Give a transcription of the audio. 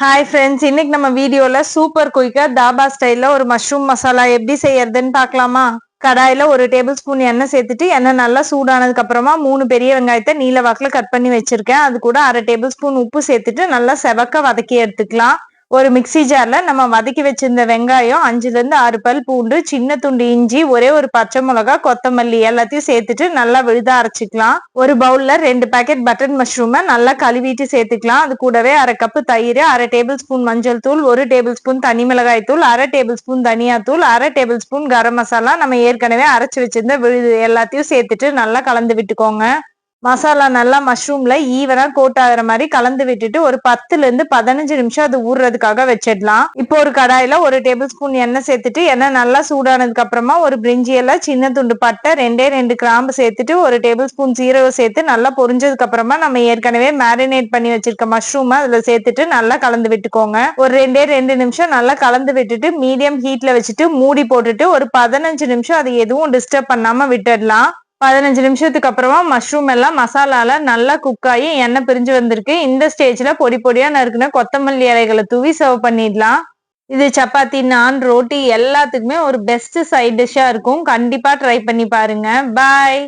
Hi friends, இன்னைக்கு நம்ம வீடியோல சூப்பர் குயிக்கா தாபா ஸ்டைல்ல ஒரு மஷ்ரூம் மசாலா எப்படி செய்யறதுன்னு பார்க்கலாமா? கடாயில 1 டேபிள் ஸ்பூன் எண்ணெய் சேர்த்துட்டு எண்ணெய் நல்லா சூடானதுக்கு அப்புறமா 3 பெரிய வெங்காயத்தை நீல வாக்குல கட் பண்ணி வச்சிருக்கேன். அது கூட 1/2 டேபிள் ஸ்பூன் உப்பு சேர்த்துட்டு நல்லா செவக்க வதக்கி எடுத்துக்கலாம். ஒரு மிக்ஸி ஜார்ல நம்ம வதக்கி வச்சிருந்த வெங்காயம், 5ல இருந்து 6 பல் பூண்டு, சின்ன துண்டு இஞ்சி, ஒரே ஒரு பச்சை மிளகா, கொத்தமல்லி எல்லாத்தையும் சேர்த்துட்டு நல்லா விழுதா அரைச்சிக்கலாம். ஒரு பவுல்ல 2 பாக்கெட் பட்டன் மஷ்ரூமை நல்லா கழுவிட்டு சேர்த்துக்கலாம். அது கூடவே 1/2 கப்பு தயிர், 1/2 டேபிள் ஸ்பூன் மஞ்சள் தூள், 1 டேபிள் ஸ்பூன் தனி மிளகாய் தூள், 1/2 டேபிள் ஸ்பூன் தனியா தூள், 1/2 டேபிள் ஸ்பூன் கரம் மசாலா, நம்ம ஏற்கனவே அரைச்சு வச்சிருந்த விழுது எல்லாத்தையும் சேர்த்துட்டு நல்லா கலந்து விட்டுக்கோங்க. மசாலா நல்லா மஷ்ரூம்ல ஈவனா கோட் ஆகுற மாதிரி கலந்து விட்டுட்டு ஒரு 10ல இருந்து 15 நிமிஷம் அது ஊறுறதுக்காக வச்சிடலாம். இப்போ ஒரு கடாயில 1 டேபிள் ஸ்பூன் எண்ணெய் சேர்த்துட்டு எண்ணெய் நல்லா சூடானதுக்கு அப்புறமா ஒரு பிரிஞ்சி இலை, சின்ன துண்டு பட்டை, 2 கிராம்பு சேர்த்துட்டு 1 டேபிள் ஸ்பூன் சீரகம் சேர்த்து நல்லா பொரிஞ்சதுக்கு அப்புறமா நம்ம ஏற்கனவே மேரினேட் பண்ணி வச்சிருக்க மஷ்ரூமை அதுல சேர்த்துட்டு நல்லா கலந்து விட்டுக்கோங்க. ஒரு 2 நிமிஷம் நல்லா கலந்து விட்டுட்டு மீடியம் ஹீட்ல வச்சுட்டு மூடி போட்டுட்டு ஒரு 15 நிமிஷம் அது எதுவும் டிஸ்டர்ப் பண்ணாம விட்டுடலாம். 15 நிமிஷத்துக்கு அப்புறமா மஷ்ரூம் எல்லாம் மசாலால நல்லா குக் ஆகி எண்ணெய் பிரிஞ்சு வந்திருக்கு. இந்த ஸ்டேஜ்ல பொடி பொடியா நறுக்குன கொத்தமல்லி இலைகளை தூவி சர்வ் பண்ணிடலாம். இது சப்பாத்தி, நான், ரோட்டி எல்லாத்துக்குமே ஒரு பெஸ்ட் சைட் டிஷ்ஷா இருக்கும். கண்டிப்பா ட்ரை பண்ணி பாருங்க. பாய்.